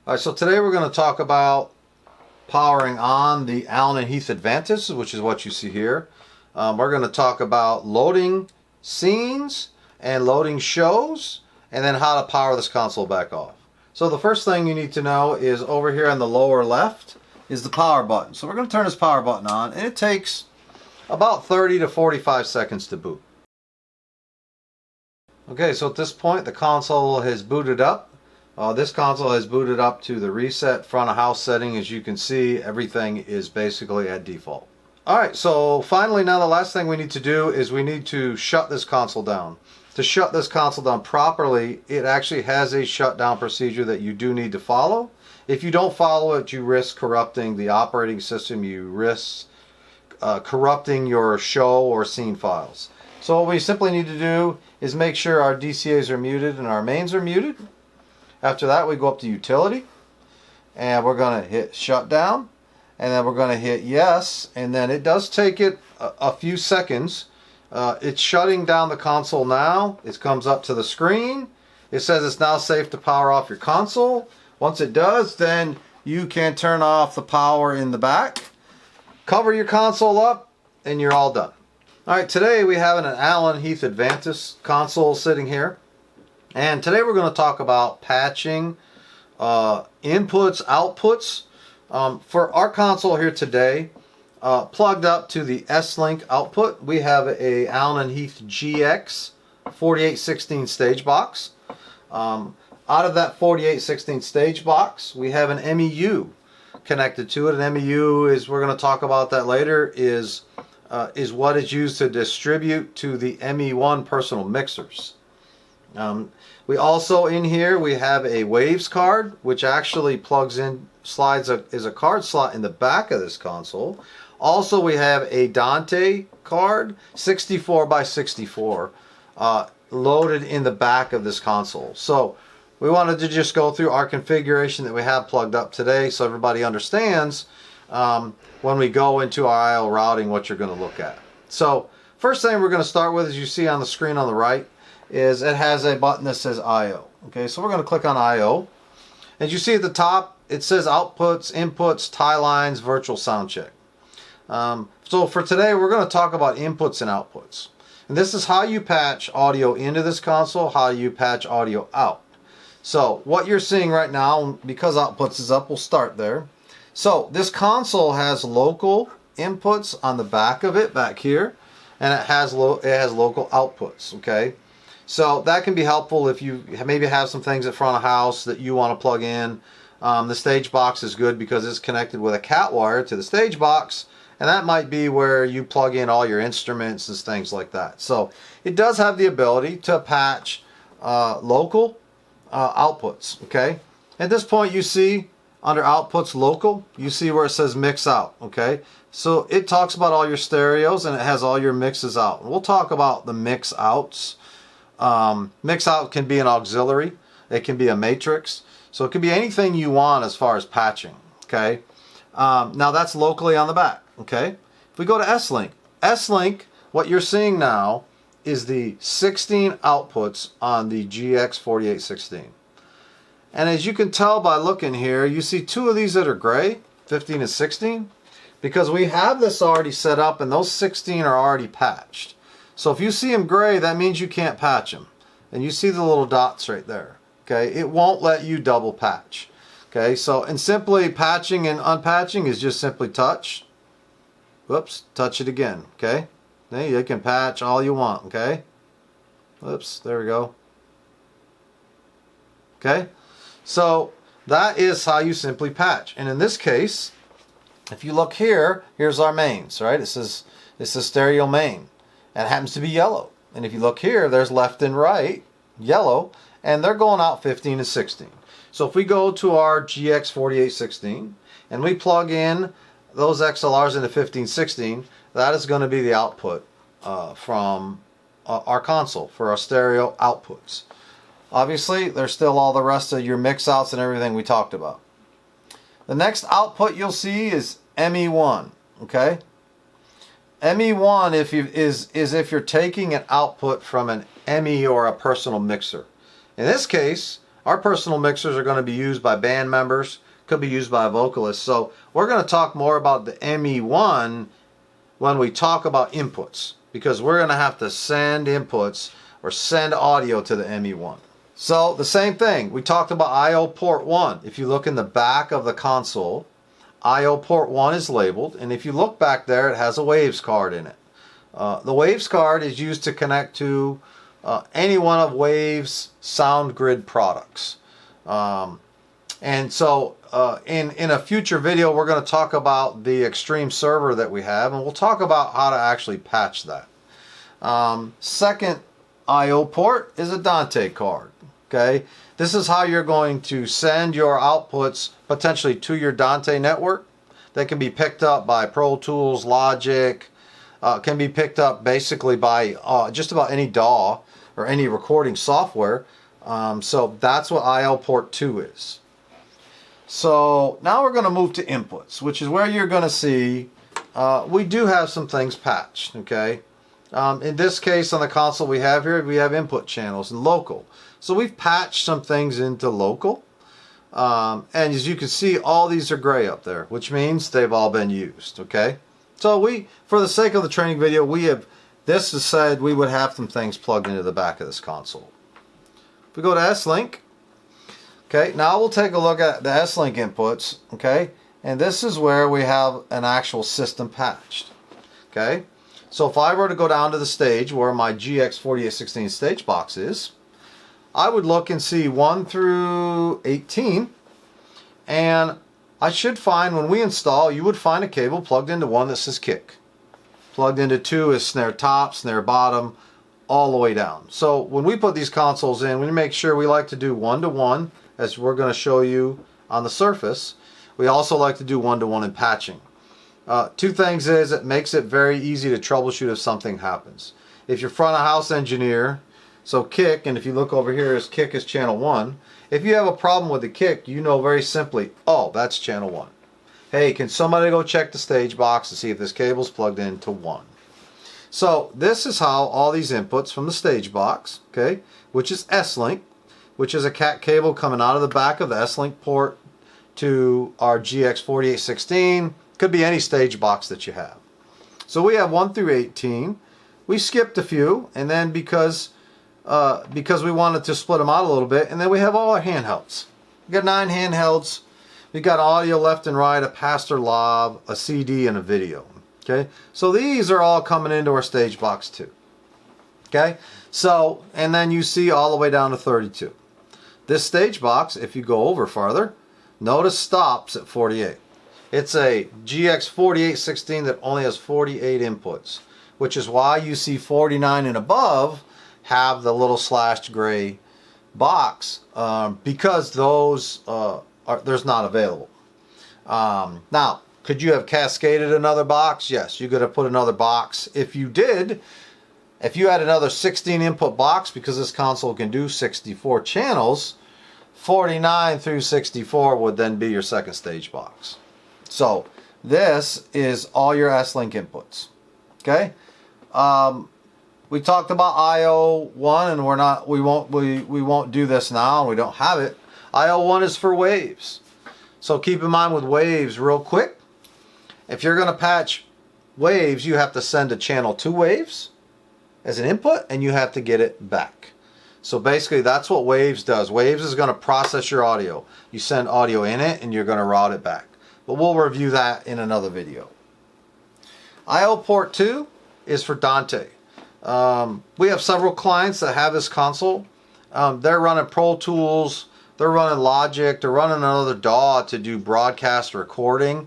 All right, so today we're going to talk about powering on the Allen and Heath Advantage, which is what you see here. We're going to talk about loading scenes and loading shows, and then how to power this console back off. So the first thing you need to know is over here on the lower left is the power button. So we're going to turn this power button on, and it takes about 30 to 45 seconds to boot. Okay, so at this point the console has booted up. This console has booted up to the reset front of house setting. As you can see, everything is basically at default. Alright, so finally now the last thing we need to do is we need to shut this console down. To shut this console down properly, it actually has a shutdown procedure that you do need to follow. If you don't follow it, you risk corrupting the operating system. You risk corrupting your show or scene files. So what we simply need to do is make sure our DCAs are muted and our mains are muted. After that, we go up to utility, and we're going to hit shutdown, and then we're going to hit yes, and then it does take it a few seconds. It's shutting down the console now. It comes up to the screen. It says it's now safe to power off your console. Once it does, then you can turn off the power in the back, cover your console up, and you're all done. Alright, today we have an Allen Heath Advantage console sitting here. And today we're going to talk about patching inputs, outputs. For our console here today, plugged up to the S-Link output, we have a Allen Heath GX 4816 stage box. Out of that 4816 stage box, we have an MEU connected to it. An MEU is, we're going to talk about that later, is what is used to distribute to the ME1 personal mixers. We also in here we have a Waves card, which actually plugs in, is a card slot in the back of this console. Also we have a Dante card, 64 by 64, loaded in the back of this console. So we wanted to just go through our configuration that we have plugged up today, so everybody understands when we go into our IO routing what you're going to look at. So first thing we're going to start with, as you see on the screen on the right, is it has a button that says IO. Okay, so we're going to click on IO. As you see at the top, it says outputs, inputs, tie lines, virtual sound check. So for today, we're going to talk about inputs and outputs. And this is how you patch audio into this console, how you patch audio out. So what you're seeing right now, because outputs is up, we'll start there. So this console has local inputs on the back of it, back here, and it has local outputs, okay? So that can be helpful if you maybe have some things at front of house that you want to plug in. The stage box is good because it's connected with a cat wire to the stage box, and that might be where you plug in all your instruments and things like that. So it does have the ability to patch local outputs. Okay. At this point, you see under outputs local, you see where it says mix out. Okay. So it talks about all your stereos and it has all your mixes out. We'll talk about the mix outs. Mix out can be an auxiliary, it can be a matrix, so it can be anything you want as far as patching. Okay, now that's locally on the back. Okay, if we go to S-Link, S-Link, what you're seeing now is the 16 outputs on the GX 4816, and as you can tell by looking here, you see two of these that are gray, 15 and 16, because we have this already set up and those 16 are already patched. So if you see them gray, that means you can't patch them. And you see the little dots right there. Okay, it won't let you double patch. Okay, so and simply patching and unpatching is just simply touch. Whoops, touch it again. Okay, now you can patch all you want. Okay, whoops, there we go. Okay, so that is how you simply patch. And in this case, if you look here, here's our mains, right? It says it's a stereo main. And it happens to be yellow. And if you look here, there's left and right, yellow, and they're going out 15 and 16. So if we go to our GX 4816 and we plug in those XLRs into 1516, that is going to be the output from our console for our stereo outputs. Obviously, there's still all the rest of your mix outs and everything we talked about. The next output you'll see is ME1, okay? ME1 is if you're taking an output from an ME or a personal mixer. In this case, Our personal mixers are going to be used by band members, could be used by a vocalist. So we're going to talk more about the ME1 when we talk about inputs, because we're going to have to send inputs or send audio to the ME1. So the same thing, we talked about I/O port 1. If you look in the back of the console, I/O port 1 is labeled, and if you look back there, it has a Waves card in it. The Waves card is used to connect to any one of Waves sound grid products. And so in a future video, we're going to talk about the Extreme server that we have, and we'll talk about how to actually patch that. Second I/O port is a Dante card. Okay, this is how you're going to send your outputs potentially to your Dante network. They can be picked up by Pro Tools, Logic, can be picked up basically by just about any DAW or any recording software. So that's what I/O port 2 is. So now we're going to move to inputs, which is where you're going to see we do have some things patched. Okay, in this case on the console we have here, we have input channels and local. So we've patched some things into local. And as you can see, all these are gray up there, which means they've all been used. Okay, so for the sake of the training video, this is said we would have some things plugged into the back of this console. If we go to S-Link, okay, now we'll take a look at the S-Link inputs. Okay, and this is where we have an actual system patched. Okay, so if I were to go down to the stage where my GX4816 stage box is, I would look and see 1 through 18, and I should find, when we install, you would find a cable plugged into 1 that says kick. Plugged into 2 is snare top, snare bottom, all the way down. So when we put these consoles in, we make sure we like to do 1-to-1, as we're going to show you on the surface. We also like to do 1-to-1 in patching. Two things is, it makes it very easy to troubleshoot if something happens. If you're front of house engineer, so kick, and if you look over here, kick is channel 1. If you have a problem with the kick, you know very simply, oh, that's channel 1. Hey, can somebody go check the stage box to see if this cable's plugged into 1? So this is how all these inputs from the stage box, okay, which is S-Link, which is a cat cable coming out of the back of the S-Link port to our GX4816, could be any stage box that you have. So we have 1 through 18. We skipped a few, and then because we wanted to split them out a little bit, and then we have all our handhelds. We got 9 handhelds. We got audio left and right, a Pastor Lav, a CD, and a video. Okay, so these are all coming into our stage box too. Okay, so and then you see all the way down to 32. This stage box, if you go over farther, notice stops at 48. It's a GX4816 that only has 48 inputs, which is why you see 49 and above have the little slashed gray box, because those there's not available. Now, could you have cascaded another box? Yes, you could have put another box. If you did, if you had another 16 input box, because this console can do 64 channels, 49 through 64 would then be your second stage box. So this is all your S-Link inputs. Okay. We talked about I/O1, and we won't do this now, and we don't have it. I/O1 is for Waves. So keep in mind with Waves, real quick, if you're going to patch Waves, you have to send a channel to Waves as an input, and you have to get it back. So basically that's what Waves does. Waves is going to process your audio. You send audio in it, and you're going to route it back. But we'll review that in another video. I/O port 2 is for Dante. We have several clients that have this console. They're running Pro Tools, they're running Logic, they're running another DAW to do broadcast recording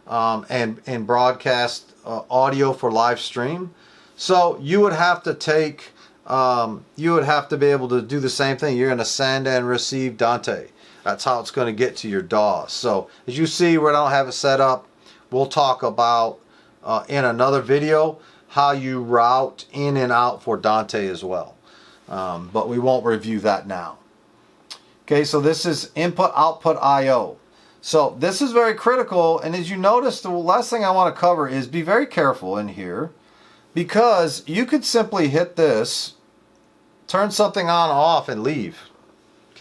and broadcast audio for live stream. So you would have to take, you would have to be able to do the same thing. You're going to send and receive Dante. That's how it's going to get to your DAW. So as you see, we don't have it set up. We'll talk about in another video how you route in and out for Dante as well. But we won't review that now. Okay, so this is input output I/O. So this is very critical, and as you notice, the last thing I want to cover is be very careful in here, because you could simply hit this, turn something on off, and leave.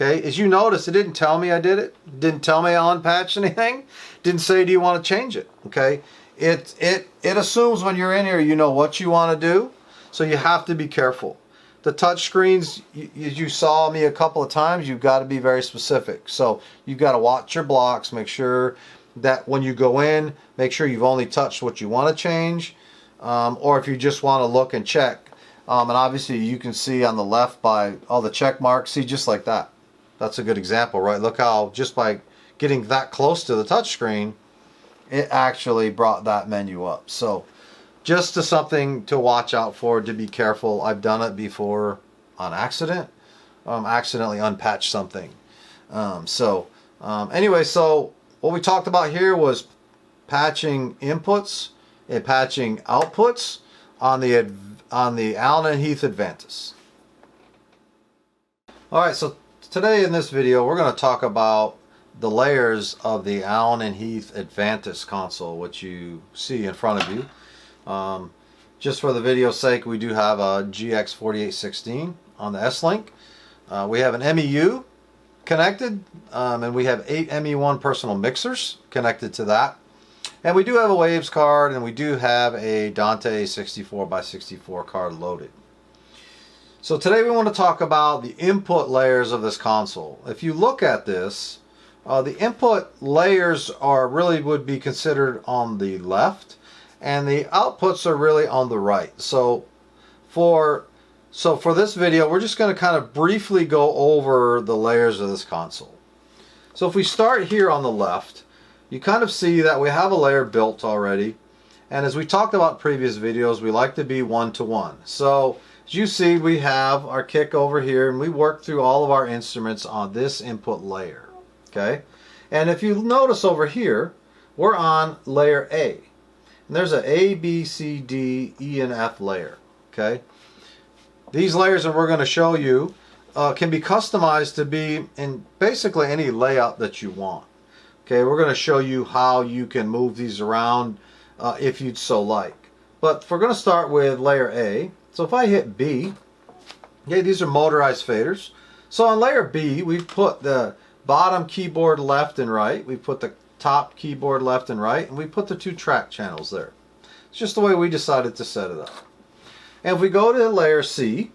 Okay, as you notice, it didn't tell me I did it. Didn't tell me I unpatched anything. Didn't say, do you want to change it? Okay, it assumes when you're in here you know what you want to do, so you have to be careful. The touch screens, you saw me a couple of times, you've got to be very specific. So you've got to watch your blocks, make sure that when you go in, make sure you've only touched what you want to change, or if you just want to look and check. And obviously you can see on the left by all the check marks, see, just like that. That's a good example, right? Look how just by getting that close to the touch screen, it actually brought that menu up. So just something to watch out for, to be careful. I've done it before on accident. Accidentally unpatched something. Anyway, so what we talked about here was patching inputs and patching outputs on the Allen and Heath Advantis. Alright, so today in this video we're going to talk about the layers of the Allen and Heath Advantis console, which you see in front of you. Just for the video's sake, we do have a GX4816 on the S-Link. We have an MEU connected, and we have 8 ME1 personal mixers connected to that. And we do have a Waves card, and we do have a Dante 64x64 card loaded. So today we want to talk about the input layers of this console. If you look at this, the input layers really would be considered on the left, and the outputs are really on the right. So for this video, we're just going to kind of briefly go over the layers of this console. So if we start here on the left, you kind of see that we have a layer built already, and as we talked about in previous videos, we like to be one-to-one. So as you see, we have our kick over here, and we work through all of our instruments on this input layer. Okay, and if you notice over here, we're on layer A, and there's a A, B, C, D, E, and F layer. Okay, these layers that we're going to show you can be customized to be in basically any layout that you want. Okay, we're going to show you how you can move these around if you'd so like. But we're going to start with layer A. So if I hit B, okay, these are motorized faders. So on layer B, we've put the bottom keyboard left and right. We put the top keyboard left and right, and we put the 2 track channels there. It's just the way we decided to set it up. And if we go to layer C,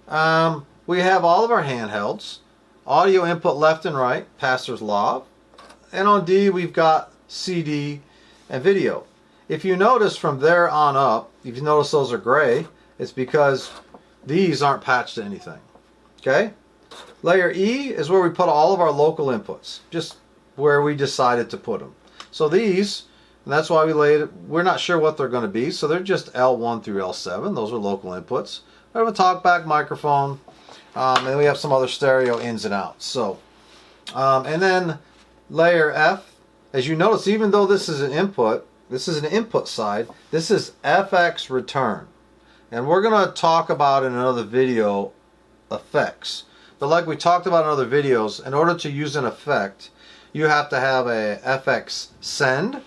we have all of our handhelds, audio input left and right, pastor's lav, and on D we've got CD and video. If you notice from there on up, if you notice those are gray, it's because these aren't patched to anything. Okay? Layer E is where we put all of our local inputs, just where we decided to put them. So these, and that's why we laid it, we're not sure what they're going to be, so they're just L1 through L7. Those are local inputs. We have a talkback microphone, and we have some other stereo ins and outs. So, and then layer F, as you notice, even though this is an input side, this is FX return. And we're going to talk about in another video effects. But like we talked about in other videos, in order to use an effect, you have to have a FX send,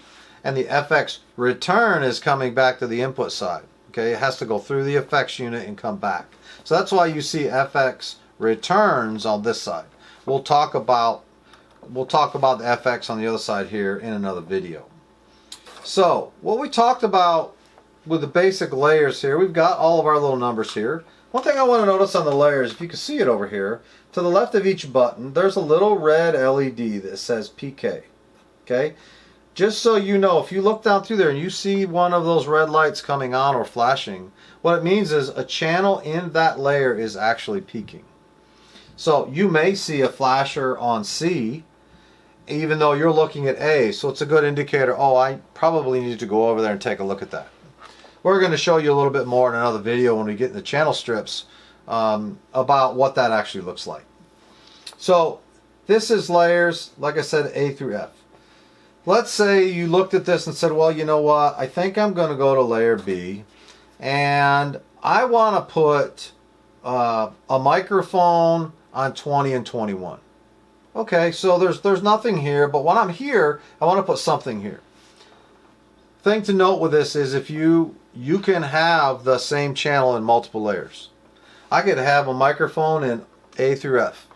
and the FX return is coming back to the input side. Okay, it has to go through the effects unit and come back. So that's why you see FX returns on this side. We'll talk about the FX on the other side here in another video. So what we talked about with the basic layers here, we've got all of our little numbers here. One thing I want to notice on the layers, if you can see it over here, to the left of each button, there's a little red LED that says PK. Okay? Just so you know, if you look down through there and you see one of those red lights coming on or flashing, what it means is a channel in that layer is actually peaking. So you may see a flasher on C, even though you're looking at A, so it's a good indicator, oh, I probably need to go over there and take a look at that. We're going to show you a little bit more in another video when we get in the channel strips about what that actually looks like. So this is layers, like I said, A through F. Let's say you looked at this and said, well, you know what, I think I'm going to go to layer B, and I want to put a microphone on 20 and 21. Okay, so there's nothing here, but when I'm here, I want to put something here. Thing to note with this is if you can have the same channel in multiple layers. I could have a microphone in A through F.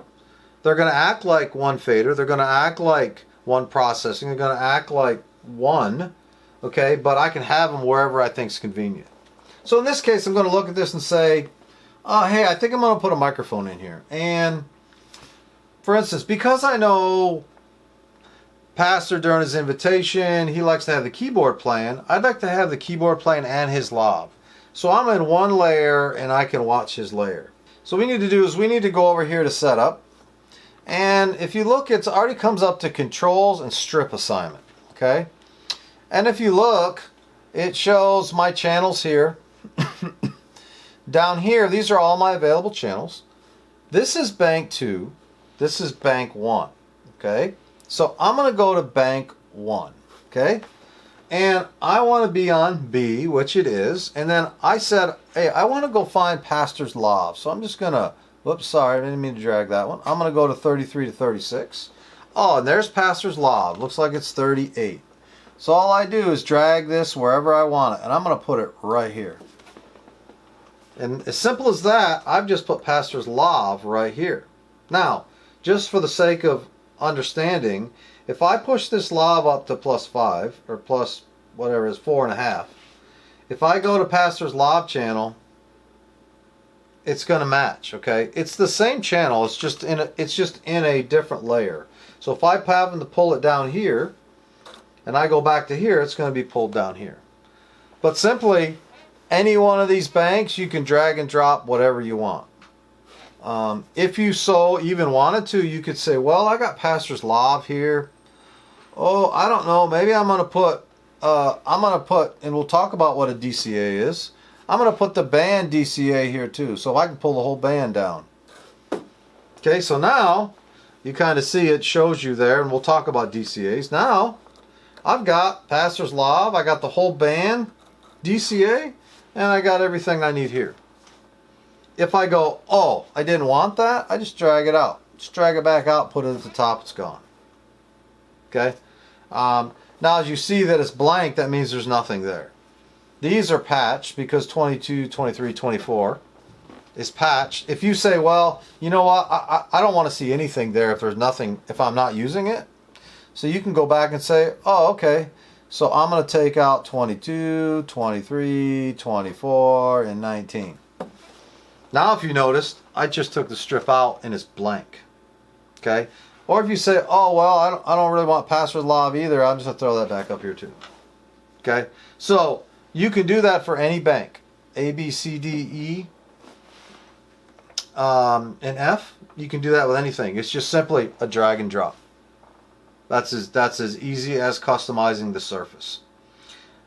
They're going to act like one fader. They're going to act like one processing. They're going to act like one, okay? But I can have them wherever I think is convenient. So in this case, I'm going to look at this and say, oh, hey, I think I'm going to put a microphone in here. And for instance, because I know Pastor during his invitation, he likes to have the keyboard playing, I'd like to have the keyboard playing and his lav. So I'm in one layer and I can watch his layer. So what we need to do is we need to go over here to setup. And if you look, it already comes up to controls and strip assignment. Okay. And if you look, it shows my channels here. Down here, these are all my available channels. This is bank 2. This is bank 1. Okay. So I'm going to go to bank 1. Okay. And I want to be on B, which it is. And then I said, hey, I want to go find Pastor's lav. So I'm just going to, whoops, sorry, I didn't mean to drag that one. I'm going to go to 33 to 36. Oh, and there's Pastor's lav. Looks like it's 38. So all I do is drag this wherever I want it. And I'm going to put it right here. And as simple as that, I've just put Pastor's lav right here. Now, just for the sake of understanding, if I push this lav up to +5 or plus whatever it is, 4.5, if I go to Pastor's lav channel, it's going to match. Okay, it's the same channel. It's just in a different layer. So if I happen to pull it down here, and I go back to here, it's going to be pulled down here. But simply, any one of these banks, you can drag and drop whatever you want. If you so even wanted to, you could say, well, I got Pastor's lav here. Oh, I don't know. Maybe I'm going to put, and we'll talk about what a DCA is. I'm going to put the band DCA here too, so I can pull the whole band down. Okay, so now you kind of see it shows you there, and we'll talk about DCAs. Now, I've got Pastor's lav, I got the whole band DCA, and I got everything I need here. If I go, oh, I didn't want that, I just drag it out. Just drag it back out, put it at the top, it's gone. Okay? Now as you see that it's blank, that means there's nothing there. These are patched because 22, 23, 24 is patched. If you say, well, you know what, I don't want to see anything there if there's nothing, if I'm not using it. So you can go back and say, oh, okay, so I'm going to take out 22, 23, 24, and 19. Now if you noticed, I just took the strip out and it's blank. Okay? Or if you say, oh, well, I don't really want Pastor's lav either, I'm just going to throw that back up here too. Okay? So you can do that for any bank. A, B, C, D, E, and F. You can do that with anything. It's just simply a drag and drop. That's as easy as customizing the surface.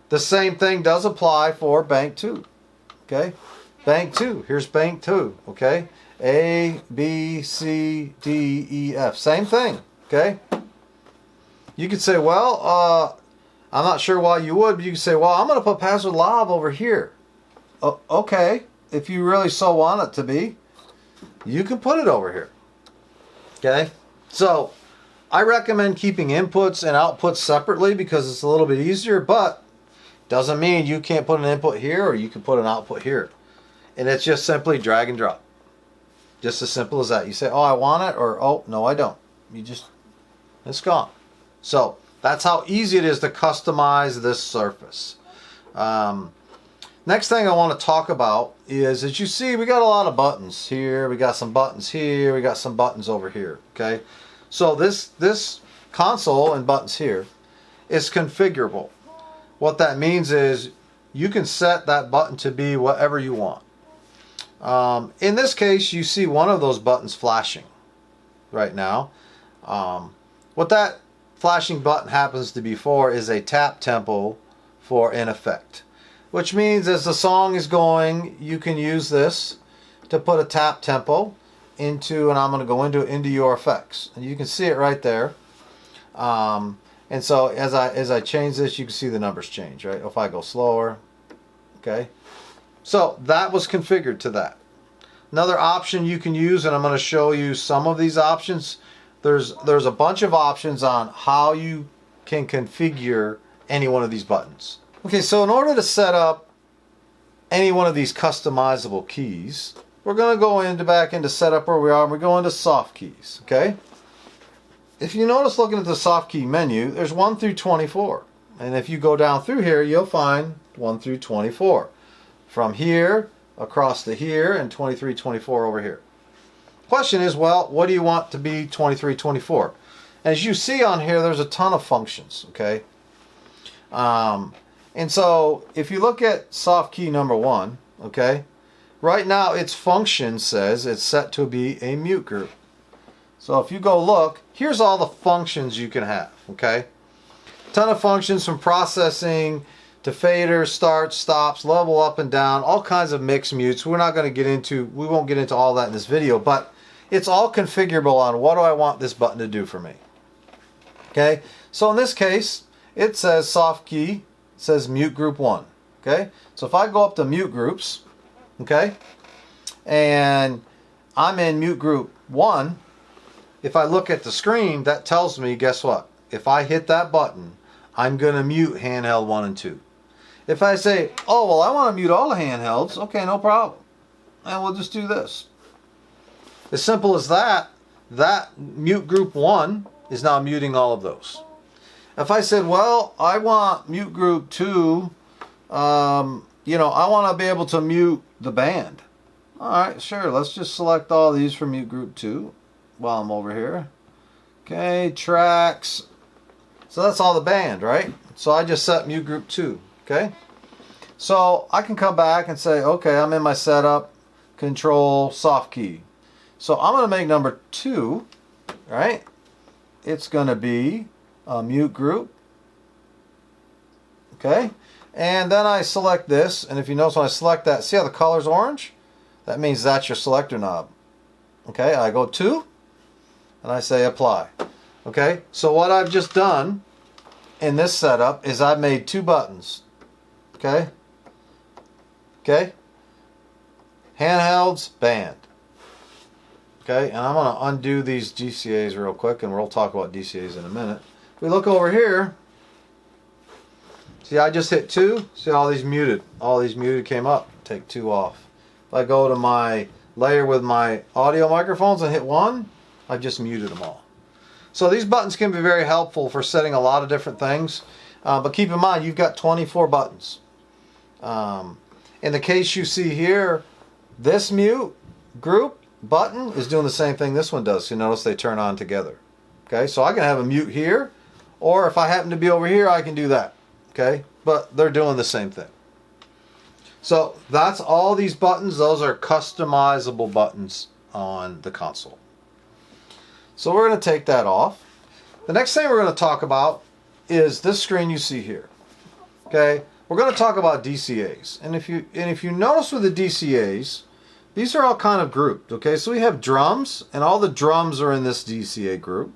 The same thing does apply for bank 2. Okay? Bank 2. Here's bank 2. Okay? A, B, C, D, E, F. Same thing. Okay? You could say, well, I'm not sure why you would, but you could say, well, I'm going to put Pastor's lav over here. Okay. If you really so want it to be, you can put it over here. Okay? So, I recommend keeping inputs and outputs separately because it's a little bit easier, but doesn't mean you can't put an input here or you can put an output here. And it's just simply drag and drop. Just as simple as that. You say, oh, I want it, or oh, no, I don't. It's gone. So that's how easy it is to customize this surface. Next thing I want to talk about is, as you see, we got a lot of buttons here. We got some buttons here. We got some buttons over here. Okay. So this console and buttons here is configurable. What that means is you can set that button to be whatever you want. In this case, you see one of those buttons flashing right now. What that flashing button happens to be for is a tap tempo for an effect, which means as the song is going, you can use this to put a tap tempo into, and I'm going to go into your effects, and you can see it right there. And so as I change this, you can see the numbers change, right? If I go slower, okay. So that was configured to that. Another option you can use, and I'm going to show you some of these options. There's a bunch of options on how you can configure any one of these buttons. Okay, so in order to set up any one of these customizable keys, we're going to go back into setup where we are, and we go into soft keys, okay? If you notice looking at the soft key menu, there's 1 through 24. And if you go down through here, you'll find 1 through 24. From here, across to here, and 23, 24 over here. Question is, well, what do you want to be 23, 24? As you see on here, there's a ton of functions, okay? And so, if you look at soft key number 1, okay, right now its function says it's set to be a mute group. So if you go look, here's all the functions you can have, okay? Ton of functions from processing to faders, starts, stops, level up and down, all kinds of mix mutes. We won't get into all that in this video, but it's all configurable on what do I want this button to do for me. Okay, so in this case, it says soft key, it says mute group 1. Okay, so if I go up to mute groups, okay, and I'm in mute group 1, if I look at the screen, that tells me, guess what? If I hit that button, I'm going to mute handheld 1 and 2. If I say, oh, well, I want to mute all the handhelds, okay, no problem. And we'll just do this. As simple as that, that mute group 1 is now muting all of those. If I said, well, I want mute group 2, I want to be able to mute the band. All right, sure, let's just select all these for mute group 2 while I'm over here. Okay, tracks. So that's all the band, right? So I just set mute group 2, okay? So I can come back and say, okay, I'm in my setup, control, soft key. So I'm going to make number 2, right? It's going to be a mute group, okay? And then I select this, and if you notice when I select that, see how the color's orange? That means that's your selector knob. Okay, I go 2, and I say apply. Okay, so what I've just done in this setup is I've made 2 buttons. Okay, okay, handhelds, band. Okay, and I'm going to undo these DCAs real quick, and we'll talk about DCAs in a minute. If we look over here, see I just hit 2, see all these muted. All these muted came up, take 2 off. If I go to my layer with my audio microphones and hit 1, I've just muted them all. So these buttons can be very helpful for setting a lot of different things, but keep in mind you've got 24 buttons. In the case you see here, this mute group button is doing the same thing this one does. So you notice they turn on together. Okay, so I can have a mute here, or if I happen to be over here, I can do that. Okay, but they're doing the same thing. So that's all these buttons. Those are customizable buttons on the console. So we're going to take that off. The next thing we're going to talk about is this screen you see here. Okay, we're going to talk about DCAs. And if you notice with the DCAs, these are all kind of grouped. Okay, so we have drums, and all the drums are in this DCA group.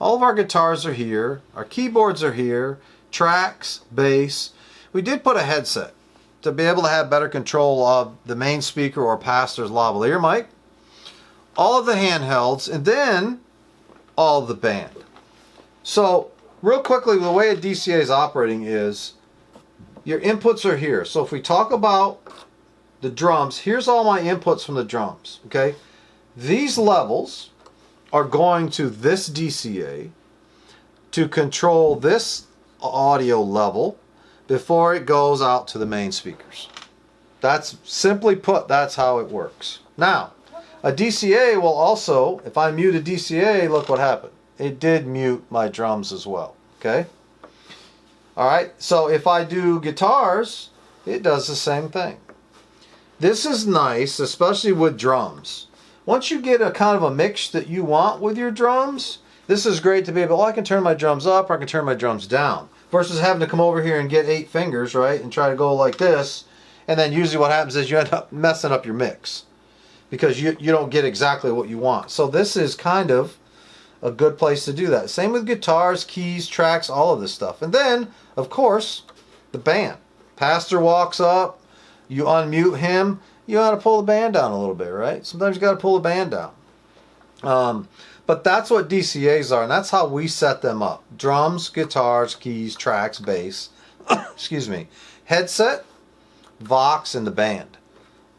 All of our guitars are here. Our keyboards are here. Tracks, bass. We did put a headset to be able to have better control of the main speaker or pastor's lavalier mic. All of the handhelds, and then all of the band. So real quickly, the way a DCA is operating is your inputs are here. So if we talk about the drums, here's all my inputs from the drums. Okay, these levels are going to this DCA to control this audio level before it goes out to the main speakers. That's simply put, that's how it works. Now, a DCA will also, if I mute a DCA, look what happened. It did mute my drums as well. Okay? Alright, so if I do guitars, it does the same thing. This is nice, especially with drums. Once you get a kind of a mix that you want with your drums, this is great to be able, I can turn my drums up or I can turn my drums down. Versus having to come over here and get 8 fingers, right, and try to go like this, and then usually what happens is you end up messing up your mix because you don't get exactly what you want. So this is kind of a good place to do that. Same with guitars, keys, tracks, all of this stuff. And then, of course, the band. Pastor walks up, you unmute him, you got to pull the band down a little bit, right? Sometimes you got to pull the band down. But that's what DCAs are, and that's how we set them up. Drums, guitars, keys, tracks, bass, excuse me, headset, Vox, and the band.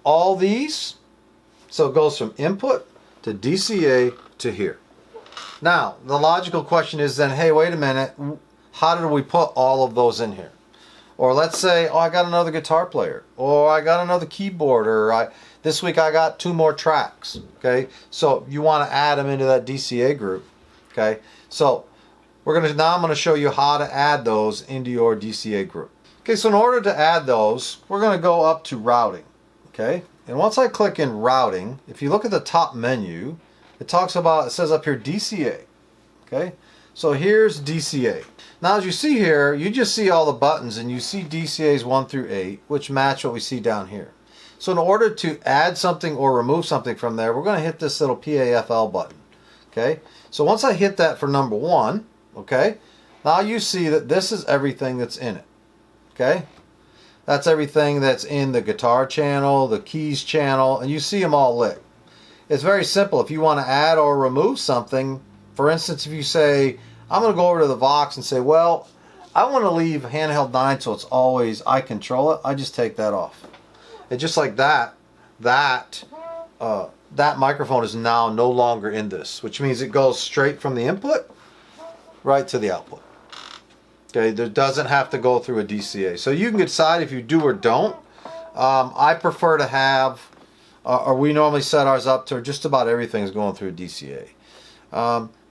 All these So it goes from input to DCA to here. Now, the logical question is then, hey, wait a minute, how did we put all of those in here? Or let's say, oh, I got another guitar player, or I got another keyboard, or this week I got 2 more tracks, okay? So you want to add them into that DCA group, okay? So now I'm going to show you how to add those into your DCA group. Okay, so in order to add those, we're going to go up to routing, okay? And once I click in routing, if you look at the top menu, it says up here DCA, okay? So here's DCA. Now as you see here, you just see all the buttons and you see DCAs 1 through 8, which match what we see down here. So in order to add something or remove something from there, we're going to hit this little PAFL button, okay? So once I hit that for number 1, okay, now you see that this is everything that's in it, okay? That's everything that's in the guitar channel, the keys channel, and you see them all lit. It's very simple. If you want to add or remove something, for instance, if you say, I'm going to go over to the Vox and say, well, I want to leave handheld 9 so it's always I control it, I just take that off. And just like that microphone is now no longer in this, which means it goes straight from the input right to the output. Okay, it doesn't have to go through a DCA. So you can decide if you do or don't. I prefer to have, or we normally set ours up to just about everything is going through a DCA.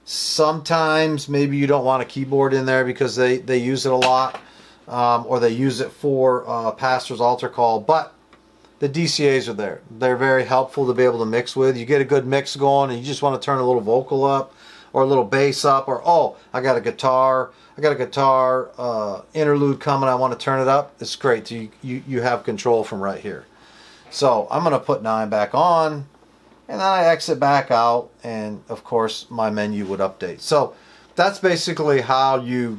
Sometimes maybe you don't want a keyboard in there because they use it a lot, or they use it for pastor's altar call, but the DCAs are there. They're very helpful to be able to mix with. You get a good mix going and you just want to turn a little vocal up or a little bass up, or oh, I got a guitar interlude coming, I want to turn it up. It's great. You have control from right here. So I'm going to put 9 back on, and then I exit back out, and of course my menu would update. So that's basically how you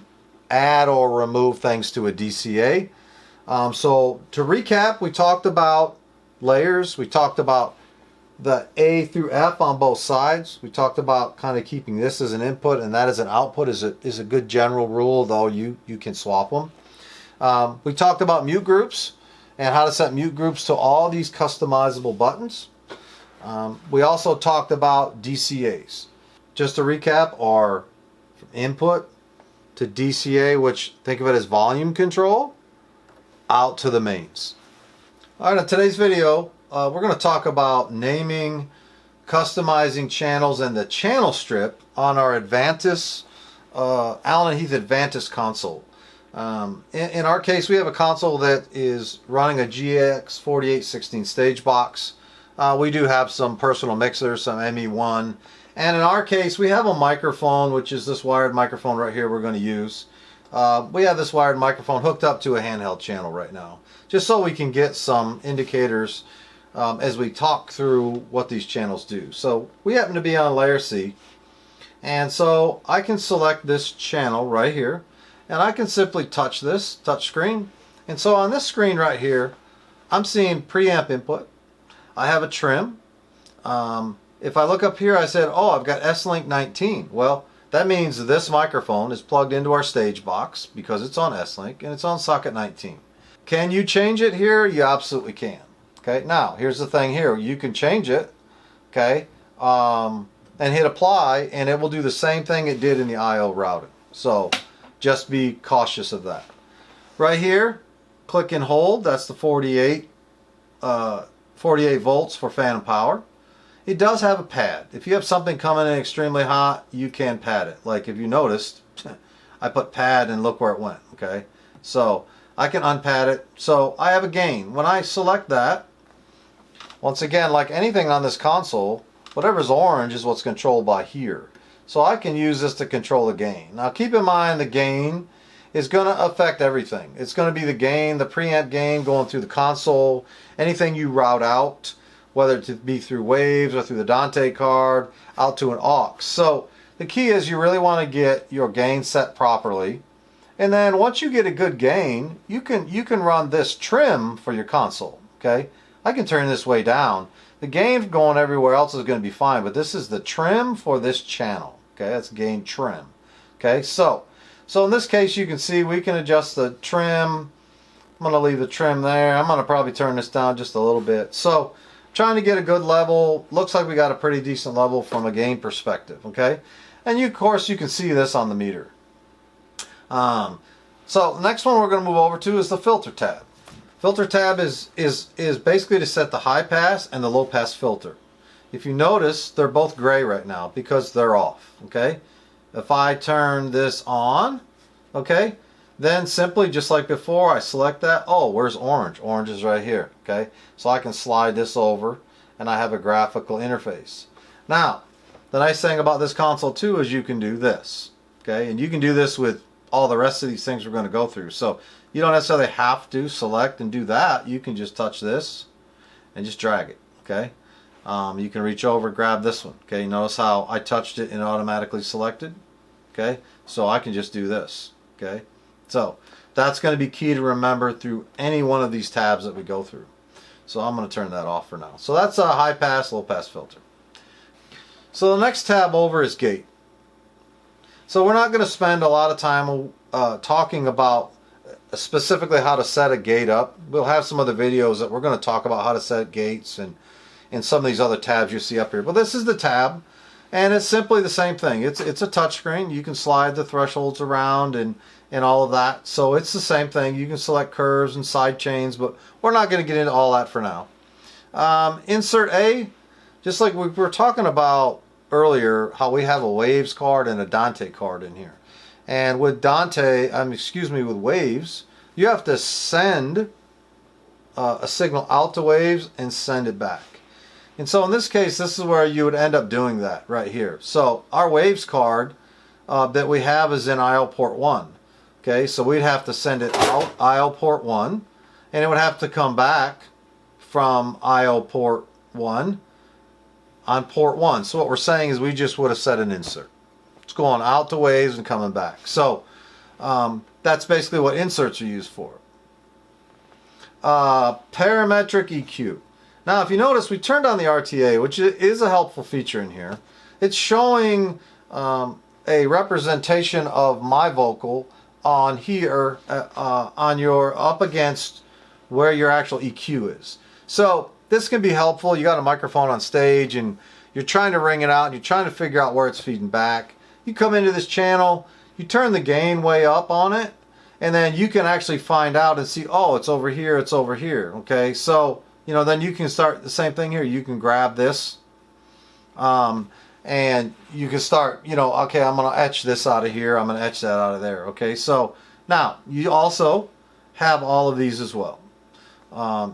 add or remove things to a DCA. So to recap, we talked about layers, we talked about the A through F on both sides. We talked about kind of keeping this as an input and that as an output is a good general rule, though you can swap them. We talked about mute groups and how to set mute groups to all these customizable buttons. We also talked about DCAs. Just to recap, are from input to DCA, which think of it as volume control, out to the mains. All right, in today's video, we're going to talk about naming, customizing channels, and the channel strip on our Advantis, Allen & Heath Advantis console. In our case, we have a console that is running a GX 4816 stage box. We do have some personal mixers, some ME1, and in our case, we have a microphone, which is this wired microphone right here we're going to use. We have this wired microphone hooked up to a handheld channel right now, just so we can get some indicators as we talk through what these channels do. So we happen to be on layer C, and so I can select this channel right here, and I can simply touch this touch screen. And so on this screen right here, I'm seeing preamp input. I have a trim. If I look up here, I said, oh, I've got S-Link 19. Well, that means this microphone is plugged into our stage box because it's on S-Link and it's on socket 19. Can you change it here? You absolutely can. Okay, now here's the thing here. You can change it, okay, and hit apply, and it will do the same thing it did in the I/O routing. So just be cautious of that. Right here, click and hold. That's the 48 volts for phantom power. It does have a pad. If you have something coming in extremely hot, you can pad it. Like if you noticed, I put pad and look where it went. Okay, so I can unpad it. So I have a gain. When I select that, once again, like anything on this console, whatever's orange is what's controlled by here. So I can use this to control the gain. Now keep in mind the gain is going to affect everything. It's going to be the gain, the preamp gain going through the console, anything you route out, whether it be through waves or through the Dante card, out to an aux. So the key is you really want to get your gain set properly. And then once you get a good gain, you can run this trim for your console. Okay, I can turn this way down. The gain going everywhere else is going to be fine, but this is the trim for this channel. Okay, that's gain trim. Okay, so in this case you can see we can adjust the trim. I'm going to leave the trim there. I'm going to probably turn this down just a little bit. So trying to get a good level. Looks like we got a pretty decent level from a gain perspective, okay? And you, of course, you can see this on the meter. So the next one we're going to move over to is the filter tab. Filter tab is basically to set the high pass and the low pass filter. If you notice, they're both gray right now because they're off, okay? If I turn this on, okay, then simply just like before, I select that. Oh, where's orange? Orange is right here, okay? So I can slide this over and I have a graphical interface. Now, the nice thing about this console too is you can do this, okay? And you can do this with all the rest of these things we're going to go through. So you don't necessarily have to select and do that. You can just touch this and just drag it, okay? You can reach over, grab this one, okay? Notice how I touched it and it automatically selected, okay? So I can just do this, okay? So that's going to be key to remember through any one of these tabs that we go through. So I'm going to turn that off for now. So that's a high pass, low pass filter. So the next tab over is gate. So we're not going to spend a lot of time talking about specifically how to set a gate up. We'll have some other videos that we're going to talk about how to set gates and some of these other tabs you see up here. But this is the tab, and it's simply the same thing. It's a touch screen. You can slide the thresholds around and all of that. So it's the same thing. You can select curves and side chains, but we're not going to get into all that for now. Insert A, just like we were talking about earlier, how we have a Waves card and a Dante card in here. And with with Waves, you have to send a signal out to Waves and send it back. And so in this case, this is where you would end up doing that right here. So our Waves card that we have is in IO port 1. Okay, so we'd have to send it out IO port 1, and it would have to come back from IO port 1 on port 1. So what we're saying is we just would have set an insert. It's going out to Waves and coming back. So that's basically what inserts are used for. Parametric EQ. Now if you notice, we turned on the RTA, which is a helpful feature in here. It's showing a representation of my vocal on here, on your up against where your actual EQ is. So this can be helpful. You got a microphone on stage and you're trying to ring it out and you're trying to figure out where it's feeding back. You come into this channel, you turn the gain way up on it, and then you can actually find out and see, oh, it's over here, it's over here, okay? So, you know, then you can start the same thing here. You can grab this, and you can start, you know, okay, I'm going to etch this out of here, I'm going to etch that out of there, okay? So now you also have all of these as well.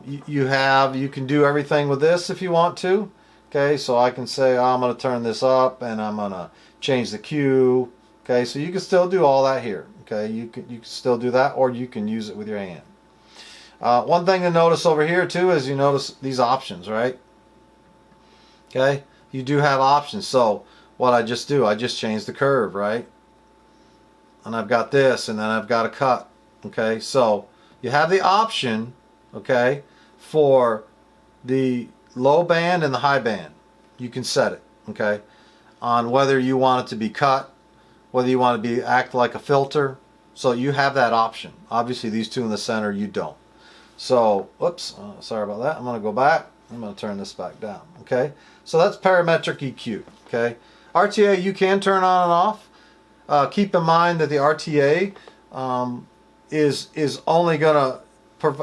You can do everything with this if you want to, okay? So I can say, oh, I'm going to turn this up and I'm going to change the Q, okay? So you can still do all that here, okay? You can still do that, or you can use it with your hand. One thing to notice over here too is you notice these options, right? Okay, you do have options. So what I just do, I just change the curve, right? And I've got this, and then I've got a cut. Okay, so you have the option, okay, for the low band and the high band. You can set it, okay, on whether you want it to be cut, whether you want to act like a filter. So you have that option. Obviously these two in the center you don't. So, whoops, sorry about that. I'm going to go back. I'm going to turn this back down. Okay, so that's parametric EQ. Okay, RTA you can turn on and off. Keep in mind that the RTA is only going to,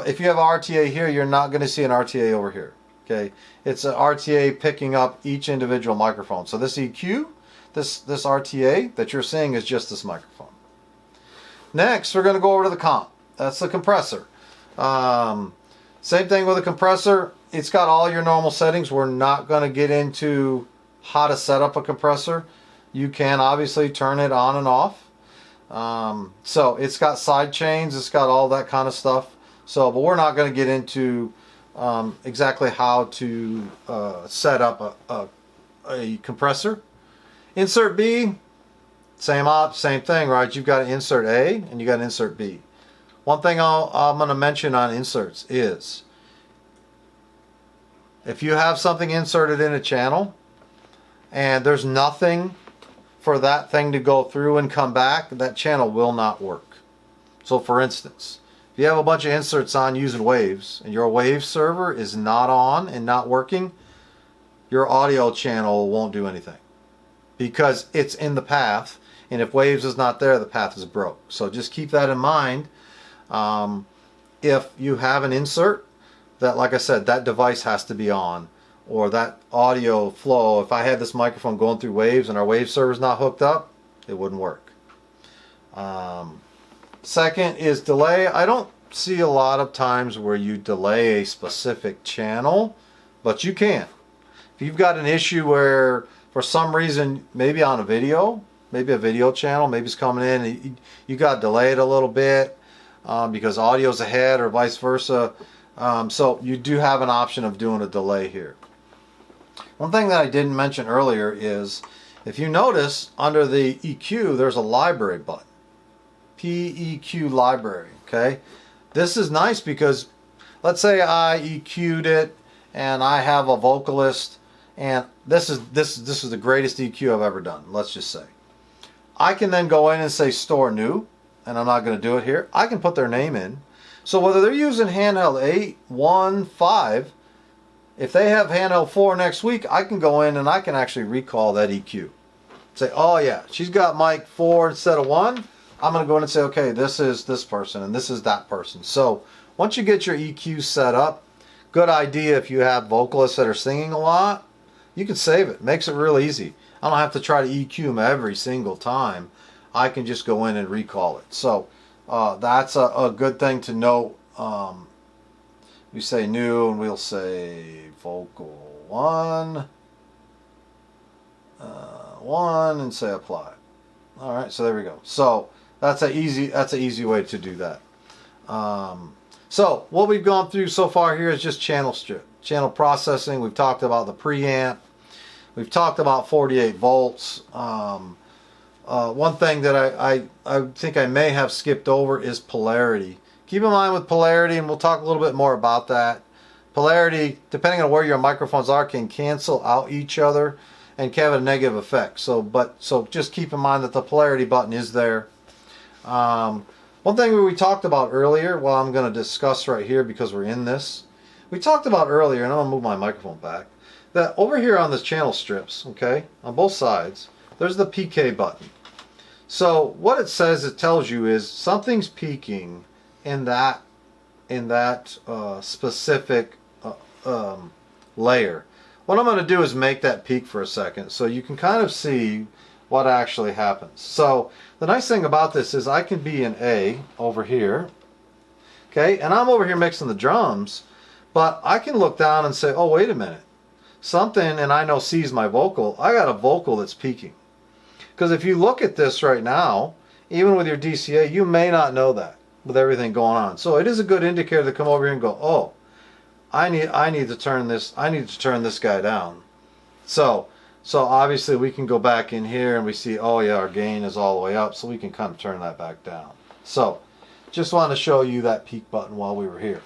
if you have RTA here, you're not going to see an RTA over here. Okay, it's an RTA picking up each individual microphone. So this EQ, this RTA that you're seeing is just this microphone. Next, we're going to go over to the comp. That's the compressor. Same thing with a compressor. It's got all your normal settings. We're not going to get into how to set up a compressor. You can obviously turn it on and off. So it's got side chains. It's got all that kind of stuff. So, but we're not going to get into exactly how to set up a compressor. Insert B, same thing, right? You've got insert A and you got insert B. One thing I'm going to mention on inserts is if you have something inserted in a channel and there's nothing for that thing to go through and come back, that channel will not work. So for instance, if If you have a bunch of inserts on using waves and your wave server is not on and not working, your audio channel won't do anything because it's in the path, and if waves is not there, the path is broke. So just keep that in mind. If you have an insert that, like I said, that device has to be on, or that audio flow, if I had this microphone going through waves and our wave server's not hooked up, it wouldn't work. Second is delay. I don't see a lot of times where you delay a specific channel, but you can. If you've got an issue where for some reason, maybe on a video, maybe a video channel, maybe it's coming in and you got delayed a little bit because audio's ahead or vice versa. So you do have an option of doing a delay here. One thing that I didn't mention earlier is, if you notice under the EQ, there's a library button. PEQ library, okay? This is nice because let's say I EQ'd it and I have a vocalist, and this is the greatest EQ I've ever done, let's just say. I can then go in and say store new, and I'm not going to do it here. I can put their name in. So whether they're using handheld 8, 1, 5, if they have handheld 4 next week, I can go in and I can actually recall that EQ. Say, oh yeah, she's got mic 4 instead of 1. I'm going to go in and say, okay, this is this person and this is that person. So once you get your EQ set up, good idea if you have vocalists that are singing a lot, you can save it. Makes it real easy. I don't have to try to EQ them every single time. I can just go in and recall it. So that's a good thing to note. We say new and we'll say vocal 1, 1 and say apply. All right, so there we go. So that's an easy way to do that. So what we've gone through so far here is just channel strip, channel processing. We've talked about the preamp. We've talked about 48 volts. One thing that I think I may have skipped over is polarity. Keep in mind with polarity, and we'll talk a little bit more about that. Polarity, depending on where your microphones are, can cancel out each other and can have a negative effect. So just keep in mind that the polarity button is there. One thing we talked about earlier, well, I'm going to discuss right here because we're in this. We talked about earlier, and I'm going to move my microphone back, that over here on the channel strips, okay, on both sides, there's the PK button. So what it says, it tells you is something's peaking in that specific layer. What I'm going to do is make that peak for a second so you can kind of see what actually happens. So the nice thing about this is I can be in A over here, okay, and I'm over here mixing the drums, but I can look down and say, oh, wait a minute, something, and I know C is my vocal, I got a vocal that's peaking. Because if you look at this right now, even with your DCA, you may not know that with everything going on. So it is a good indicator to come over here and go, oh, I need to turn this guy down. So obviously we can go back in here and we see, oh yeah, our gain is all the way up, so we can kind of turn that back down. So just wanted to show you that peak button while we were here.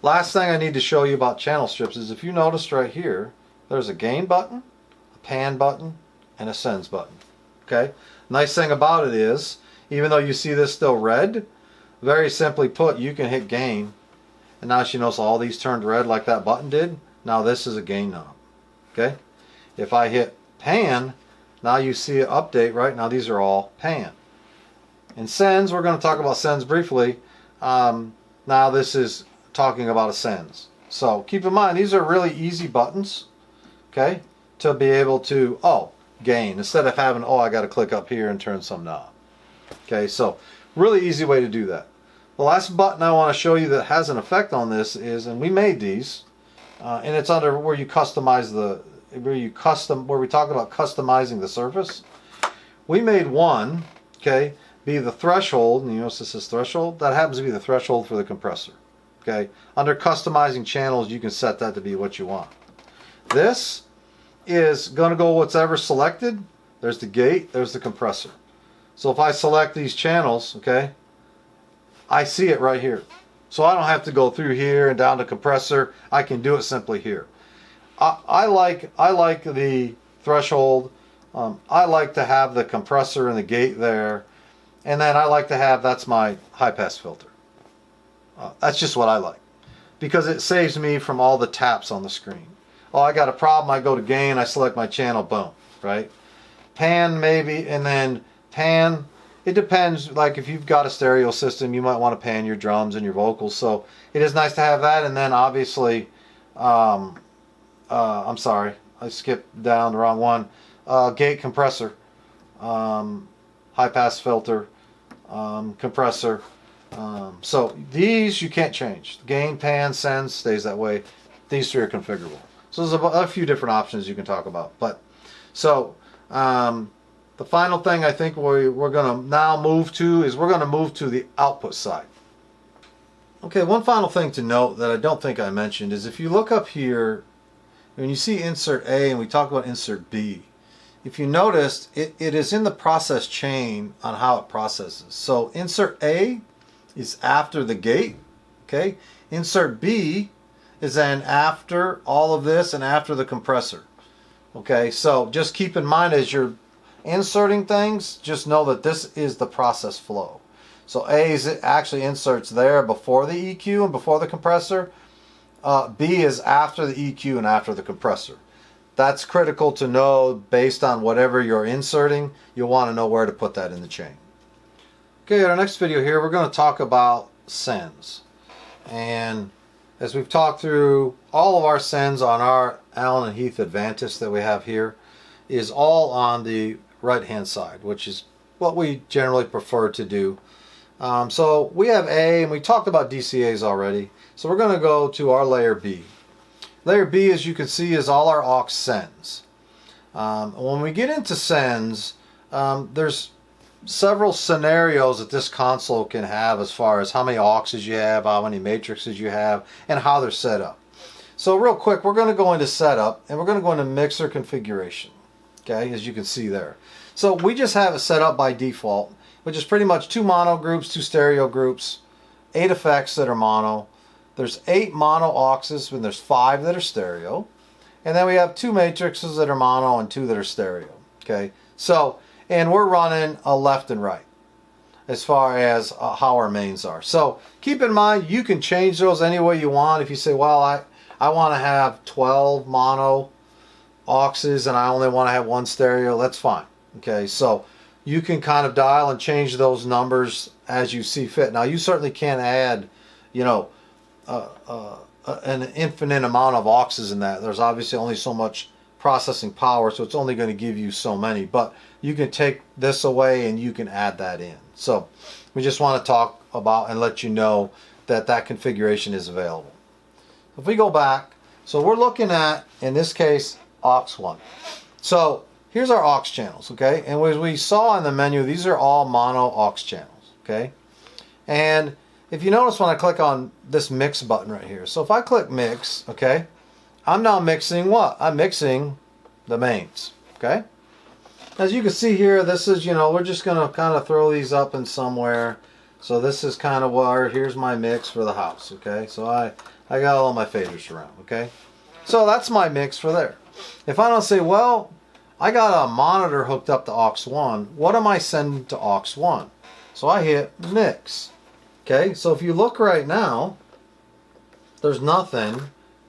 Last thing I need to show you about channel strips is, if you noticed right here, there's a gain button, a pan button, and a sends button. Okay, nice thing about it is, even though you see this still red, very simply put, you can hit gain, and now you notice all these turned red like that button did. Now this is a gain knob. Okay, if I hit pan, now you see an update. Right now these are all pan. And sends, we're going to talk about sends briefly. Now this is talking about a sends. So keep in mind, these are really easy buttons, okay, to be able to, gain, instead of having, I got to click up here and turn some knob. Okay, so really easy way to do that. The last button I want to show you that has an effect on this is, and we made these, and it's under where you customize where we talk about customizing the surface. We made one, okay, be the threshold, and you notice this is threshold. That happens to be the threshold for the compressor. Okay, under customizing channels, you can set that to be what you want. This is going to go whatever selected. There's the gate, there's the compressor. So if I select these channels, okay, I see it right here. So I don't have to go through here and down to compressor. I can do it simply here. I like the threshold. I like to have the compressor and the gate there. And then I like to have, that's my high pass filter. That's just what I like, because it saves me from all the taps on the screen. Oh, I got a problem, I go to gain, I select my channel, boom, right? Pan maybe, and then pan, it depends. Like if you've got a stereo system, you might want to pan your drums and your vocals, so it is nice to have that. And then obviously, I'm sorry, I skipped down the wrong one. Gate compressor, high pass filter, compressor. So these you can't change. Gain, pan, send stays that way. These three are configurable. So there's a few different options you can talk about. But so the final thing I think we're going to now move to is we're going to move to the output side. Okay, one final thing to note that I don't think I mentioned is if you look up here, when you see insert A and we talk about insert B, if you noticed, it is in the process chain on how it processes. So insert A is after the gate, okay? Insert B is then after all of this and after the compressor. Okay, so just keep in mind as you're inserting things, just know that this is the process flow. So A is actually inserts there before the EQ and before the compressor. B is after the EQ and after the compressor. That's critical to know based on whatever you're inserting. You'll want to know where to put that in the chain. Okay, in our next video here, we're going to talk about sends. And as we've talked through, all of our sends on our Allen and Heath Advantis that we have here is all on the right hand side, which is what we generally prefer to do. So we have A, and we talked about DCAs already. So we're going to go to our layer B. Layer B, as you can see, is all our aux sends. When we get into sends, there's several scenarios that this console can have as far as how many auxes you have, how many matrices you have, and how they're set up. So real quick, we're going to go into setup, and we're going to go into mixer configuration, okay, as you can see there. So we just have it set up by default, which is pretty much 2 mono groups, 2 stereo groups, 8 effects that are mono. There's 8 mono auxes, and there's 5 that are stereo. And then we have 2 matrices that are mono and 2 that are stereo. Okay, so, and we're running a left and right as far as how our mains are. So keep in mind, you can change those any way you want. If you say, well, I want to have 12 mono auxes and I only want to have 1 stereo, that's fine. Okay, so you can kind of dial and change those numbers as you see fit. Now, you certainly can't add, you know, an infinite amount of auxes in that. There's obviously only so much processing power, so it's only going to give you so many. But you can take this away and you can add that in. So we just want to talk about and let you know that that configuration is available. If we go back, so we're looking at, in this case, aux 1. So here's our aux channels, okay? And as we saw in the menu, these are all mono aux channels, okay? And if you notice when I click on this mix button right here, so if I click mix, okay, I'm now mixing what? I'm mixing the mains, okay? As you can see here, this is, you know, we're just going to kind of throw these up in somewhere. So this is kind of where, here's my mix for the house, okay? So I got all my faders around, okay? So that's my mix for there. If I don't say, well, I got a monitor hooked up to aux 1, what am I sending to aux 1? So I hit mix. Okay, so if you look right now, there's nothing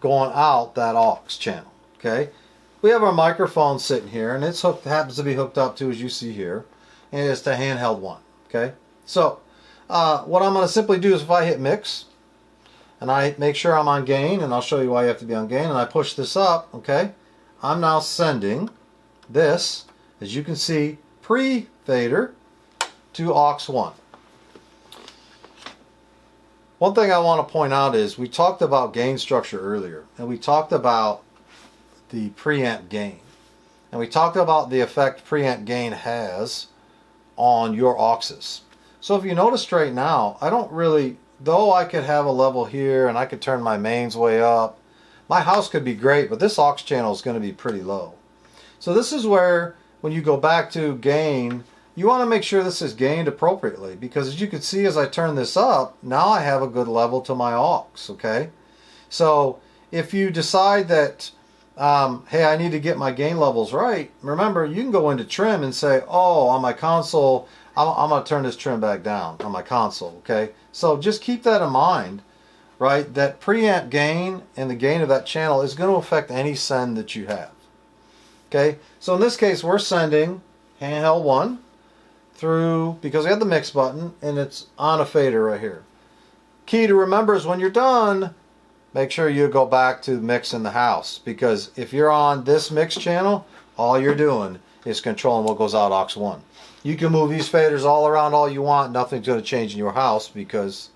going out that aux channel. Okay, we have our microphone sitting here, and it's hooked, happens to be hooked up to, as you see here, and it's the handheld one. Okay, so what I'm going to simply do is if I hit mix, and I make sure I'm on gain, and I'll show you why you have to be on gain, and I push this up. Okay, I'm now sending this, as you can see, pre-fader to aux 1. One thing I want to point out is we talked about gain structure earlier, and we talked about the preamp gain, and we talked about the effect preamp gain has on your auxes. So if you notice right now, I don't really, though I could have a level here and I could turn my mains way up, my house could be great, but this aux channel is going to be pretty low. So this is where, when you go back to gain, you want to make sure this is gained appropriately, because as you can see, as I turn this up, now I have a good level to my aux, okay? So if you decide that, hey, I need to get my gain levels right, remember, you can go into trim and say, oh, on my console, I'm going to turn this trim back down on my console, okay? So just keep that in mind, right? That preamp gain and the gain of that channel is going to affect any send that you have. Okay, so in this case we're sending handheld 1 through, because we have the mix button and it's on a fader right here. Key to remember is when you're done, make sure you go back to mix in the house, because if you're on this mix channel, all you're doing is controlling what goes out aux 1. You can move these faders all around all you want, nothing's going to change in your house because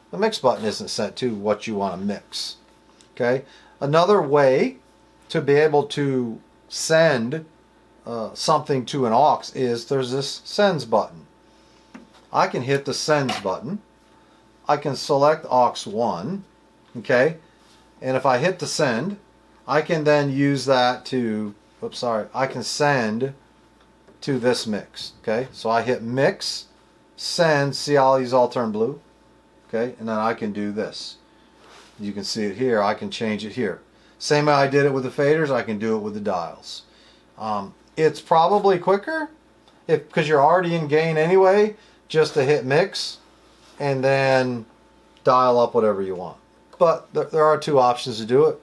the mix button isn't set to what you want to mix. Okay, another way to be able to send something to an aux is there's this sends button. I can hit the sends button. I can select aux 1, okay, and if I hit the send, I can then use that to, oops, sorry, I can send to this mix. Okay, so I hit mix, send, see all these all turn blue, okay, and then I can do this. You can see it here. I can change it here. Same way I did it with the faders, I can do it with the dials. It's probably quicker because you're already in gain anyway, just to hit mix and then dial up whatever you want. But there are 2 options to do it.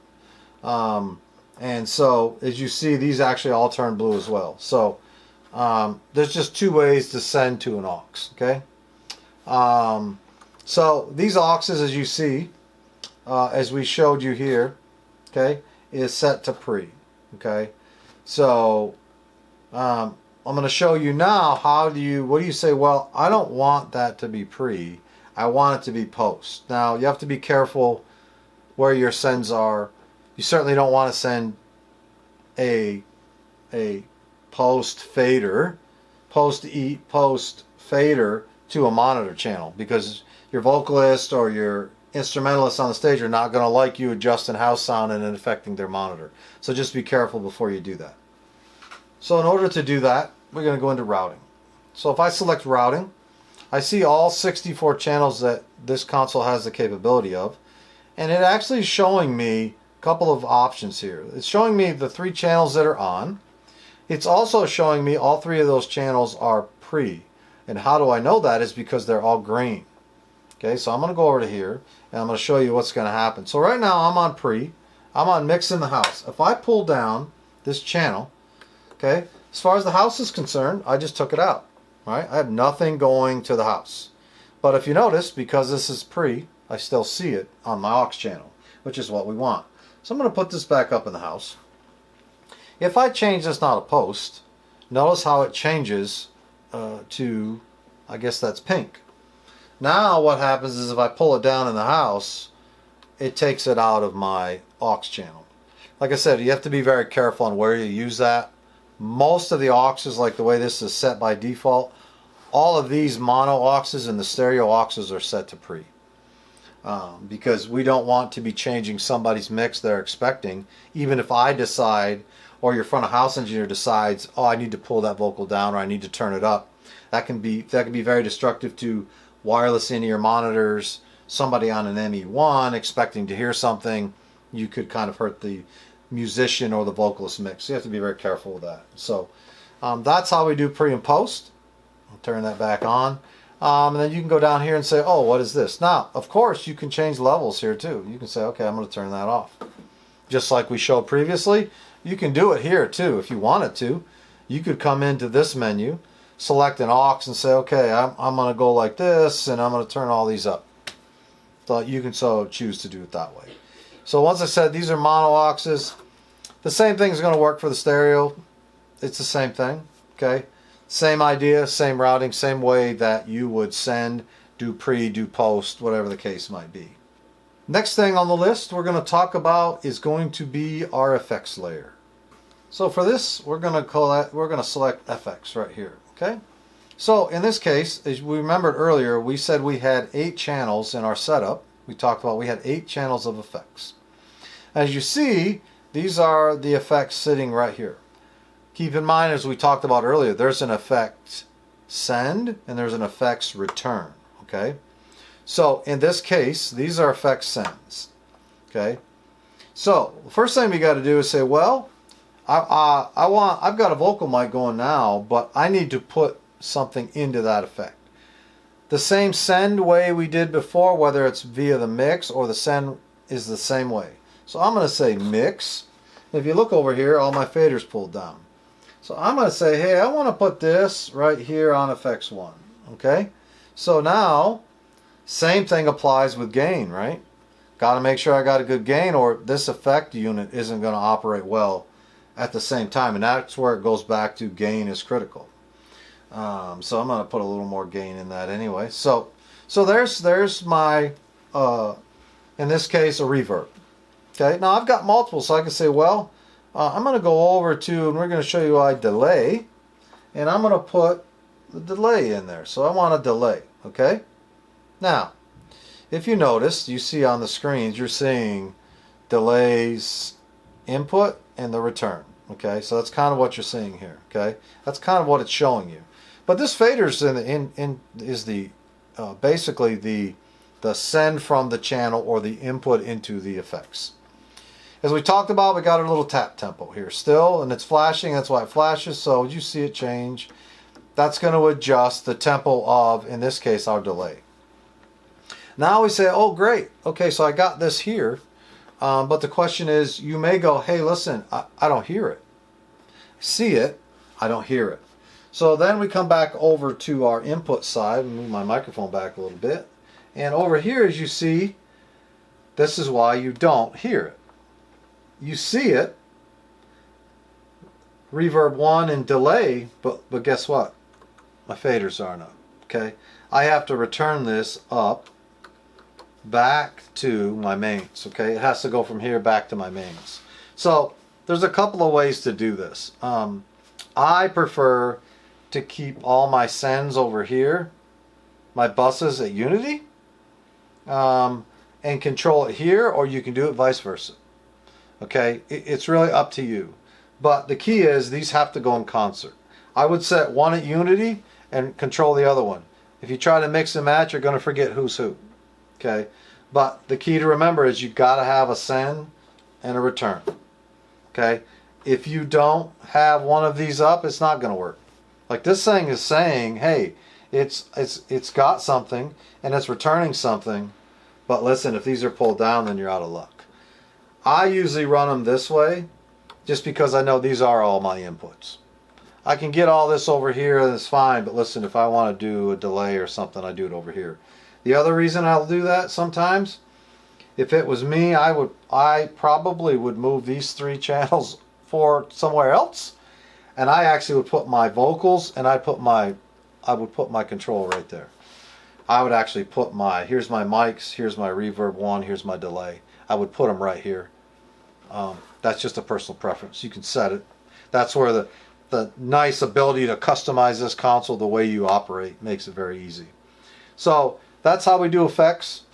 And so as you see, these actually all turn blue as well. So there's just 2 ways to send to an aux. Okay. So these auxes, as you see, as we showed you here, okay, is set to pre. Okay. So I'm going to show you now what do you say, well, I don't want that to be pre, I want it to be post. Now you have to be careful where your sends are. You certainly don't want to send a post fader, post fader to a monitor channel, because your vocalist or your instrumentalists on the stage are not going to like you adjusting house sound and affecting their monitor. So just be careful before you do that. So in order to do that, we're going to go into routing. So if I select routing, I see all 64 channels that this console has the capability of, and it actually is showing me a couple of options here. It's showing me the 3 channels that are on. It's also showing me all 3 of those channels are pre. And how do I know that? Is because they're all green. Okay, so I'm going to go over to here and I'm going to show you what's going to happen. So right now I'm on pre, I'm on mix in the house. If I pull down this channel, okay, as far as the house is concerned, I just took it out. Right? I have nothing going to the house. But if you notice, because this is pre, I still see it on my aux channel, which is what we want. So I'm going to put this back up in the house. If I change this now to post, notice how it changes to, I guess that's pink. Now what happens is if I pull it down in the house, it takes it out of my aux channel. Like I said, you have to be very careful on where you use that. Most of the auxes, like the way this is set by default, all of these mono auxes and the stereo auxes are set to pre. Because we don't want to be changing somebody's mix they're expecting. Even if I decide, or your front of house engineer decides, oh, I need to pull that vocal down or I need to turn it up, that can be very destructive to wireless in-ear monitors. Somebody on an ME1 expecting to hear something, you could kind of hurt the musician or the vocalist mix. So you have to be very careful with that. So that's how we do pre and post. I'll turn that back on. And then you can go down here and say, oh, what is this? Now, of course, you can change levels here too. You can say, okay, I'm going to turn that off. Just like we showed previously, you can do it here too if you wanted to. You could come into this menu, select an aux and say, okay, I'm going to go like this and I'm going to turn all these up. So you can so choose to do it that way. So once I said these are mono auxes, the same thing is going to work for the stereo. It's the same thing, okay? Same idea, same routing, same way that you would send, do pre, do post, whatever the case might be. Next thing on the list we're going to talk about is going to be our effects layer. So for this, we're going to select FX right here, okay? So in this case, as we remembered earlier, we said we had 8 channels in our setup. We talked about we had 8 channels of effects. As you see, these are the effects sitting right here. Keep in mind, as we talked about earlier, there's an effect send and there's an effects return, okay? So in this case, these are effects sends, okay? So the first thing we got to do is say, well, I've got a vocal mic going now, but I need to put something into that effect. The same send way we did before, whether it's via the mix or the send, is the same way. So I'm going to say mix. If you look over here, all my faders pulled down. So I'm going to say, hey, I want to put this right here on effects 1. Okay? So now, same thing applies with gain, right? Got to make sure I got a good gain, or this effect unit isn't going to operate well at the same time. And that's where it goes back to gain is critical. So I'm going to put a little more gain in that anyway. So there's my, in this case, a reverb. Okay, now I've got multiple, so I can say, well, I'm going to go over to, and we're going to show you I delay, and I'm going to put the delay in there. So I want a delay, okay? Now, if you notice, you see on the screens, you're seeing delays input and the return, okay? So that's kind of what you're seeing here, okay? That's kind of what it's showing you. But this fader's is the basically the send from the channel or the input into the effects. As we talked about, we got a little tap tempo here still, and it's flashing. That's why it flashes. So you see it change. That's going to adjust the tempo of, in this case, our delay. Now we say, oh, great. Okay, so I got this here. But the question is, you may go, hey, listen, I don't hear it. See it, I don't hear it. So then we come back over to our input side and move my microphone back a little bit. And over here, as you see, this is why you don't hear it. You see it, reverb 1 and delay, but guess what? My faders aren't up, okay? I have to return this up back to my mains, okay? It has to go from here back to my mains. So there's a couple of ways to do this. I prefer to keep all my sends over here, my buses at unity, and control it here, or you can do it vice versa. Okay, it's really up to you. But the key is these have to go in concert. I would set one at unity and control the other one. If you try to mix and match, you're going to forget who's who. Okay, but the key to remember is you've got to have a send and a return. Okay, if you don't have one of these up, it's not going to work. Like this thing is saying, hey, it's got something and it's returning something. But listen, if these are pulled down, then you're out of luck. I usually run them this way just because I know these are all my inputs. I can get all this over here and it's fine, but listen, if I want to do a delay or something, I do it over here. The other reason I'll do that sometimes, if it was me, I probably would move these 3 channels for somewhere else, and I actually would put my vocals and I would put my control right there. I would actually put here's my mics, here's my reverb 1, here's my delay. I would put them right here. That's just a personal preference. You can set it. That's where the nice ability to customize this console the way you operate makes it very easy. So that's how we do effects.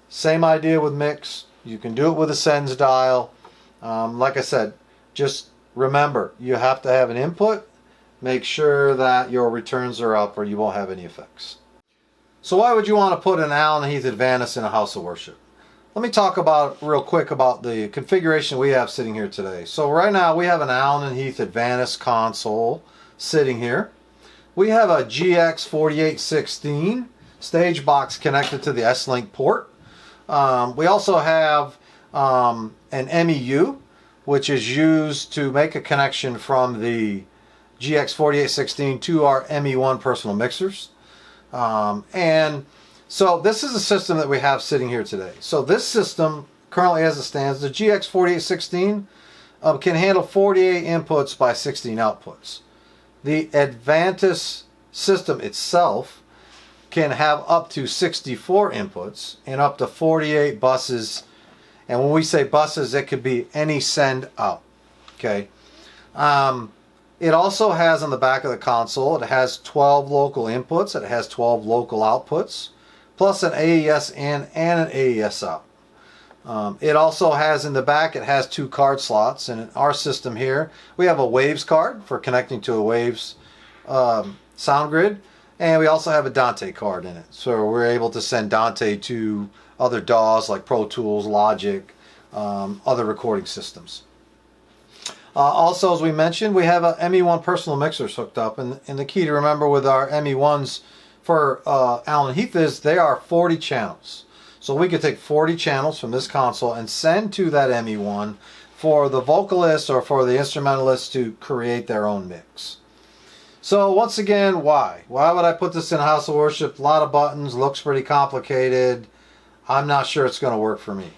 Same idea with mix. You can do it with a sends dial. Like I said, just remember, you have to have an input. Make sure that your returns are up or you won't have any effects. So why would you want to put an Allen Heath Advantis in a house of worship? Let me talk about real quick about the configuration we have sitting here today. So right now we have an Allen Heath Advantis console sitting here. We have a GX4816 stage box connected to the S-Link port. We also have an MEU, which is used to make a connection from the GX4816 to our ME1 personal mixers. So this is a system that we have sitting here today. So this system, currently as it stands, the GX4816 can handle 48 inputs by 16 outputs. The Advantis system itself can have up to 64 inputs and up to 48 buses. And when we say buses, it could be any send out. Okay. It also has on the back of the console, it has 12 local inputs, it has 12 local outputs, plus an AES in and an AES out. It also has in the back, it has 2 card slots, and in our system here, we have a Waves card for connecting to a Waves sound grid, and we also have a Dante card in it. So we're able to send Dante to other DAWs like Pro Tools, Logic, other recording systems. Also, as we mentioned, we have a ME1 personal mixers hooked up, and the key to remember with our ME1s for Allen Heath is they are 40 channels. So we could take 40 channels from this console and send to that ME1 for the vocalist or for the instrumentalist to create their own mix. So once again, why? Why would I put this in a house of worship? A lot of buttons, looks pretty complicated. I'm not sure it's going to work for me.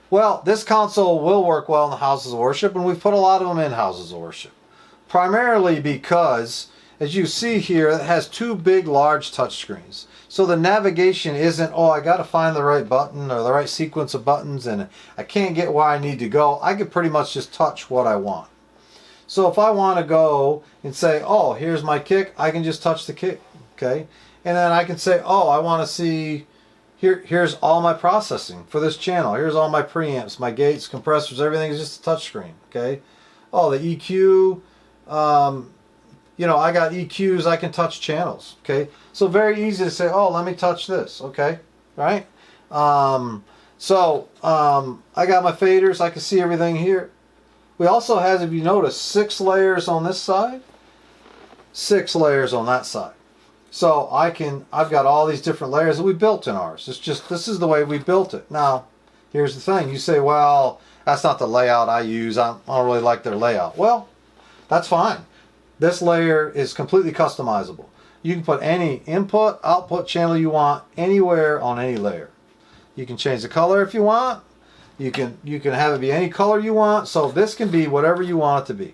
Well, this console will work well in the houses of worship, and we've put a lot of them in houses of worship. Primarily because, as you see here, it has two big, large touchscreens. So the navigation isn't, oh, I got to find the right button or the right sequence of buttons, and I can't get where I need to go. I can pretty much just touch what I want. So if I want to go and say, oh, here's my kick, I can just touch the kick, okay? And then I can say, oh, I want to see... Here's all my processing for this channel. Here's all my preamps, my gates, compressors, everything is just a touch screen, okay? Oh, the EQ, you know, I got EQs, I can touch channels, okay? So very easy to say, oh, let me touch this, okay? Right? I got my faders, I can see everything here. We also have, if you notice, 6 layers on this side, 6 layers on that side. So I've got all these different layers that we built in ours. This is the way we built it. Now, here's the thing. You say, well, that's not the layout I use. I don't really like their layout. Well, that's fine. This layer is completely customizable. You can put any input, output channel you want anywhere on any layer. You can change the color if you want. You can have it be any color you want. So this can be whatever you want it to be.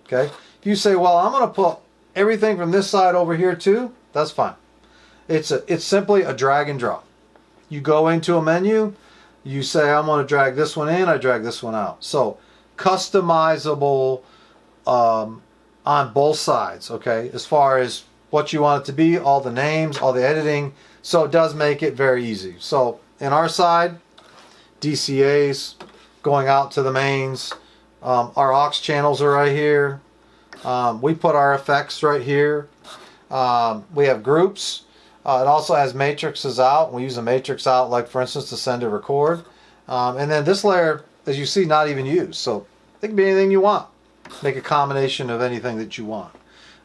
Okay? If you say, well, I'm going to put everything from this side over here too, that's fine. It's simply a drag and drop. You go into a menu, you say, I'm going to drag this one in, I drag this one out. So customizable on both sides, okay, as far as what you want it to be, all the names, all the editing. So it does make it very easy. So in our side, DCAs going out to the mains. Our aux channels are right here. We put our effects right here. We have groups. It also has matrices out. We use a matrix out, like for instance, to send to record. And then this layer, as you see, not even used. So it can be anything you want. Make a combination of anything that you want.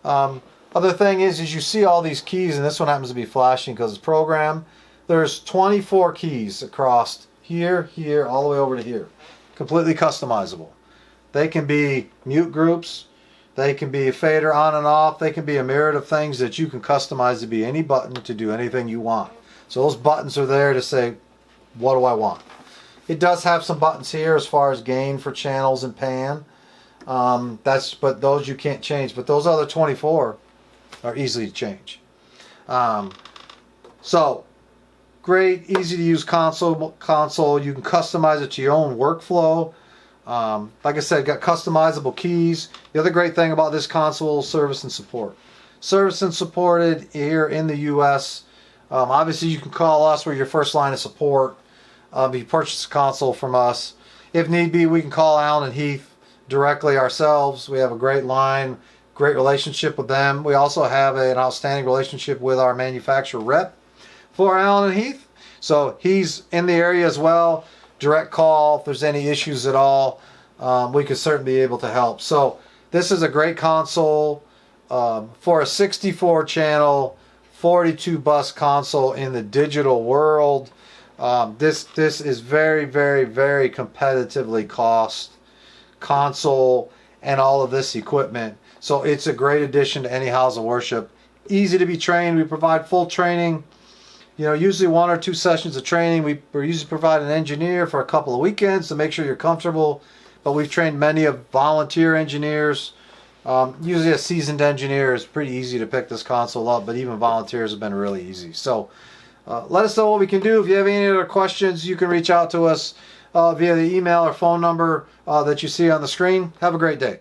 Other thing is you see all these keys, and this one happens to be flashing because it's programmed. There's 24 keys across here, here, all the way over to here. Completely customizable. They can be mute groups. They can be a fader on and off. They can be a myriad of things that you can customize to be any button to do anything you want. So those buttons are there to say, what do I want? It does have some buttons here as far as gain for channels and pan. But those you can't change. But those other 24 are easy to change. So great, easy to use console. You can customize it to your own workflow. Like I said, got customizable keys. The other great thing about this console is service and support. Service and supported here in the U.S. Obviously, you can call us. We're your first line of support. If you purchase a console from us, if need be, we can call Allen and Heath directly ourselves. We have a great line, great relationship with them. We also have an outstanding relationship with our manufacturer rep for Allen and Heath. So he's in the area as well. Direct call if there's any issues at all. We could certainly be able to help. So this is a great console for a 64 channel 42 bus console in the digital world. This is very, very, very competitively cost console and all of this equipment. So it's a great addition to any house of worship. Easy to be trained. We provide full training. You know, usually 1 or 2 sessions of training. We usually provide an engineer for a couple of weekends to make sure you're comfortable. But we've trained many of volunteer engineers. Usually a seasoned engineer is pretty easy to pick this console up, but even volunteers have been really easy. So let us know what we can do. If you have any other questions, you can reach out to us via the email or phone number that you see on the screen. Have a great day.